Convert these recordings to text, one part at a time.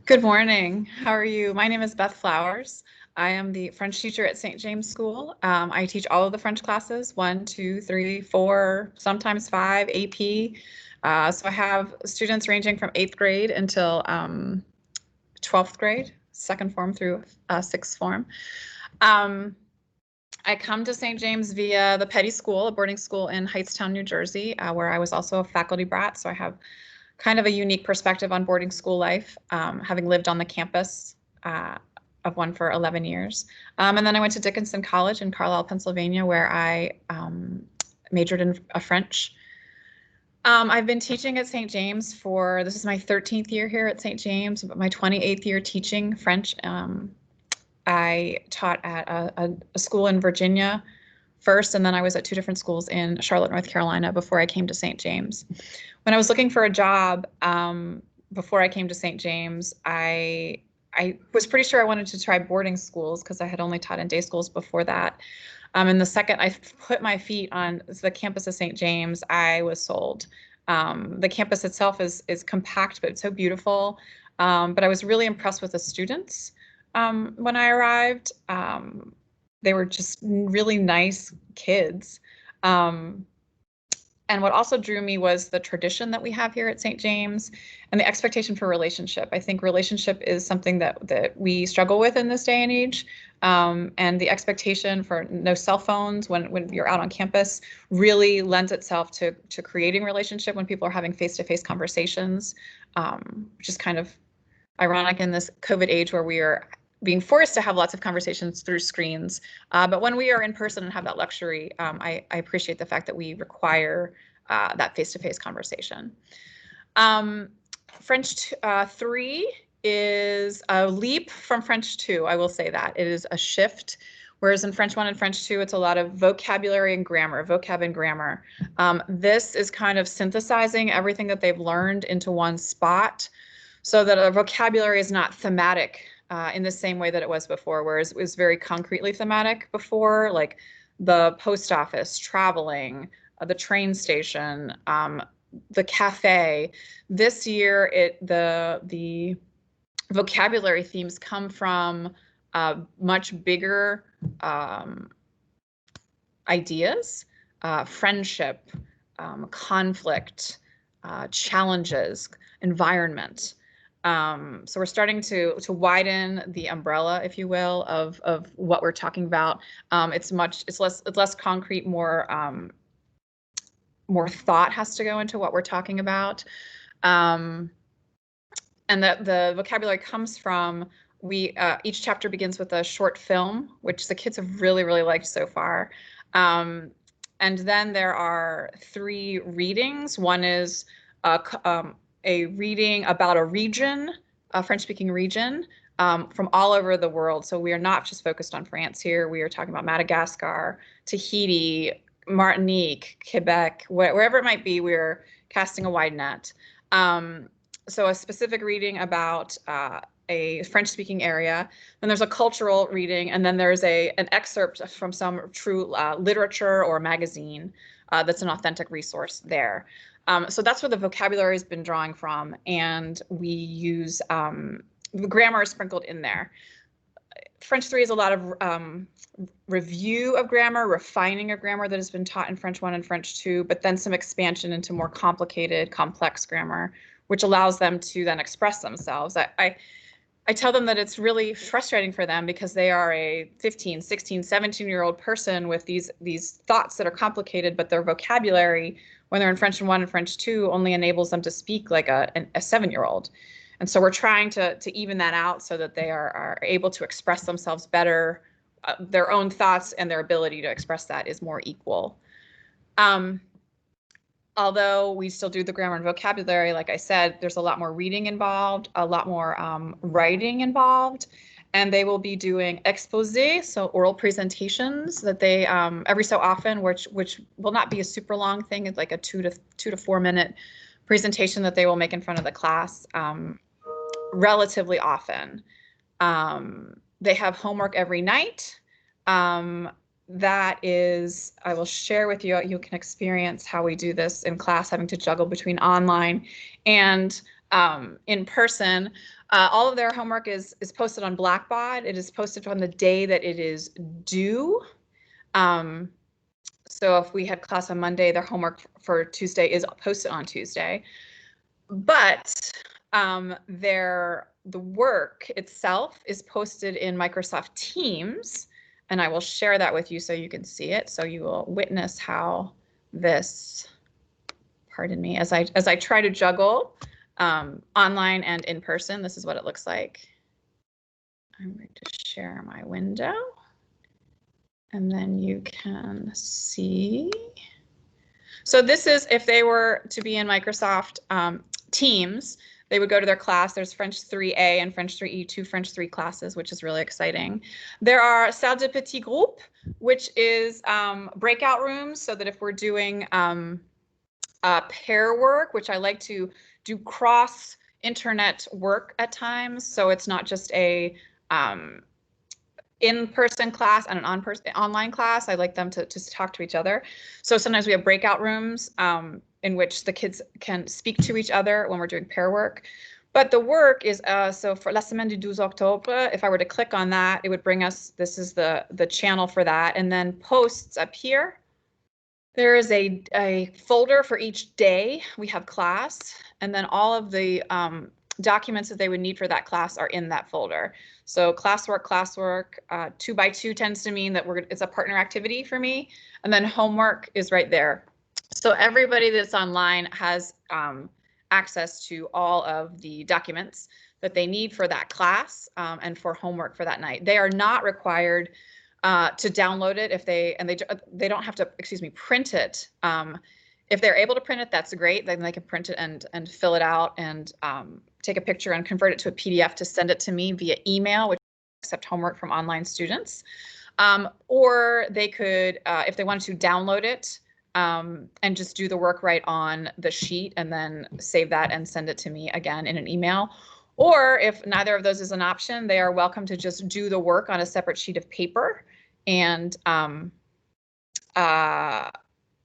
Good morning. How are you? My name is Beth Flowers. I am the French teacher at St. James School. I teach all of the French classes, one, two, three, four, sometimes five, AP. So I have students ranging from 8th grade until 12th grade, second form through sixth form. Um, I come to St. James via the Petty School, a boarding school in Hightstown, New Jersey, where I was also a faculty brat. So I have kind of a unique perspective on boarding school life, having lived on the campus of one for 11 years. And then I went to Dickinson College in Carlisle, Pennsylvania, where I majored in French. I've been teaching at St. James this is my 13th year here at St. James, but my 28th year teaching French. I taught at a school in Virginia first, and then I was at two different schools in Charlotte, North Carolina before I came to St. James. When I was looking for a job before I came to St. James, I was pretty sure I wanted to try boarding schools because I had only taught in day schools before that. And the second I put my feet on the campus of St. James, I was sold. The campus itself is compact, but it's so beautiful. But I was really impressed with the students when I arrived. They were just really nice kids. And what also drew me was the tradition that we have here at St. James and the expectation for relationship. I think relationship is something that we struggle with in this day and age. And the expectation for no cell phones when you're out on campus really lends itself to creating relationship when people are having face-to-face conversations, which is kind of ironic in this COVID age where we are being forced to have lots of conversations through screens. But when we are in person and have that luxury, I appreciate the fact that we require that face-to-face conversation. French 3 is a leap from French 2, I will say that. It is a shift, whereas in French 1 and French 2, it's a lot of vocabulary and grammar, vocab and grammar. This is kind of synthesizing everything that they've learned into one spot so that a vocabulary is not thematic in the same way that it was before, whereas it was very concretely thematic before, like the post office, traveling, the train station, the cafe. This year, the vocabulary themes come from much bigger ideas, friendship, conflict, challenges, environment. So we're starting to widen the umbrella, if you will, of what we're talking about. It's less concrete, more thought has to go into what we're talking about. And the vocabulary comes from each chapter begins with a short film, which the kids have really, really liked so far. And then there are 3 readings. One is a reading about a region, a French-speaking region, from all over the world. So we are not just focused on France here. We are talking about Madagascar, Tahiti, Martinique, Quebec, wherever it might be. We're casting a wide net. So a specific reading about a French-speaking area. Then there's a cultural reading, and then there's an excerpt from some true literature or magazine that's an authentic resource there. So that's where the vocabulary has been drawing from, and we use the grammar is sprinkled in there. French 3 is a lot of review of grammar, refining of grammar that has been taught in French 1 and French 2, but then some expansion into more complicated, complex grammar, which allows them to then express themselves. I tell them that it's really frustrating for them because they are a 15, 16, 17-year-old person with these thoughts that are complicated, but their vocabulary when they're in French 1 and French 2 only enables them to speak like a 7-year-old. And so we're trying to even that out so that they are able to express themselves better. Their own thoughts and their ability to express that is more equal. Although we still do the grammar and vocabulary, like I said, there's a lot more reading involved, a lot more writing involved, and they will be doing exposés, so oral presentations that they every so often, which will not be a super long thing. It's like a 2 to 4 minute presentation that they will make in front of the class relatively often. They have homework every night. That is, I will share with you, you can experience how we do this in class, having to juggle between online and in person. All of their homework is posted on Blackboard. It is posted on the day that it is due. So if we had class on Monday, their homework for Tuesday is posted on Tuesday. But the work itself is posted in Microsoft Teams, and I will share that with you so you can see it. So you will witness how this, pardon me, as I try to juggle online and in person, this is what it looks like. I'm going to share my window, and then you can see. So this is if they were to be in Microsoft Teams, they would go to their class. There's French 3A and French 3E, 2 French 3 classes, which is really exciting. There are salles de petit groupe, which is breakout rooms, so that if we're doing pair work, which I like to do cross internet work at times, so it's not just a in-person class and an online class. I like them to just talk to each other. So sometimes we have breakout rooms in which the kids can speak to each other when we're doing pair work. But the work is, so for La Semaine du 12 Octobre, if I were to click on that, it would bring us, this is the channel for that. And then posts up here. There is a folder for each day we have class, and then all of the documents that they would need for that class are in that folder. So classwork, 2x2 tends to mean that it's a partner activity for me, and then homework is right there. So everybody that's online has access to all of the documents that they need for that class and for homework for that night. They are not required to download it if they don't have to, print it. If they're able to print it, that's great. Then they can print it and fill it out and take a picture and convert it to a PDF to send it to me via email, which accept homework from online students. Or they could, if they wanted to download it and just do the work right on the sheet and then save that and send it to me again in an email. Or if neither of those is an option, they are welcome to just do the work on a separate sheet of paper and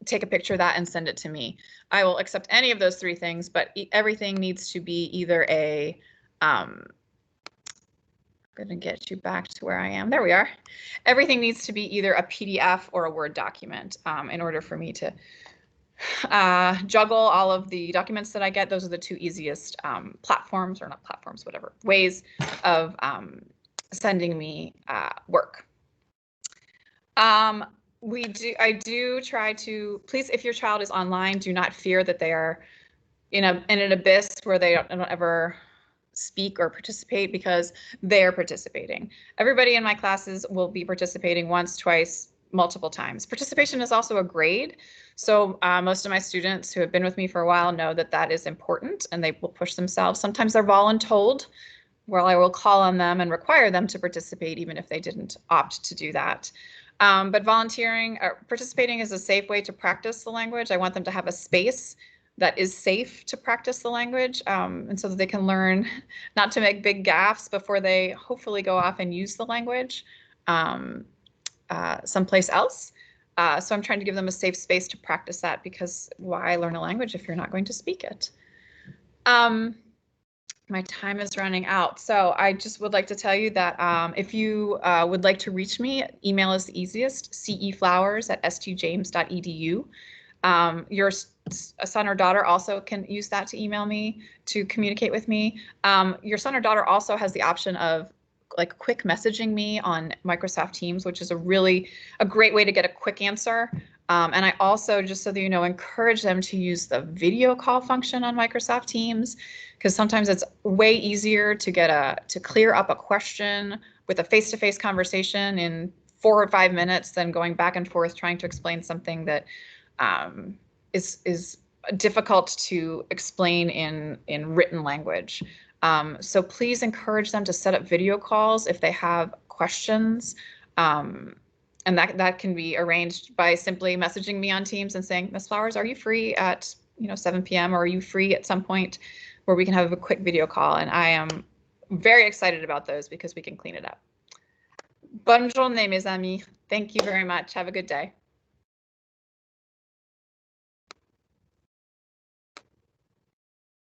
take a picture of that and send it to me. I will accept any of those three things, but everything needs to be either a, I'm going to get you back to where I am. There we are. Everything needs to be either a PDF or a Word document in order for me to juggle all of the documents that I get. Those are the two easiest platforms, or not platforms, whatever, ways of sending me work. I do try to, please, if your child is online, do not fear that they are in an abyss where they don't ever speak or participate, because they are participating. Everybody in my classes will be participating once, twice, multiple times. Participation is also a grade. So most of my students who have been with me for a while know that that is important, and they will push themselves. Sometimes they're voluntold, where I will call on them and require them to participate even if they didn't opt to do that. But volunteering or participating is a safe way to practice the language. I want them to have a space that is safe to practice the language, and so that they can learn not to make big gaffes before they hopefully go off and use the language someplace else. So I'm trying to give them a safe space to practice that, because why learn a language if you're not going to speak it? My time is running out. So I just would like to tell you that if you would like to reach me, email is the easiest, ceflowers@stjames.edu. Your son or daughter also can use that to email me, to communicate with me. Your son or daughter also has the option of like quick messaging me on Microsoft Teams, which is a great way to get a quick answer. And I also, just so that you know, encourage them to use the video call function on Microsoft Teams, because sometimes it's way easier to clear up a question with a face-to-face conversation in 4 or 5 minutes than going back and forth trying to explain something that is difficult to explain in written language. So please encourage them to set up video calls if they have questions. And that can be arranged by simply messaging me on Teams and saying, Ms. Flowers, are you free at 7 p.m. or are you free at some point where we can have a quick video call? And I am very excited about those because we can clean it up. Bonne journée, mes amis. Thank you very much. Have a good day.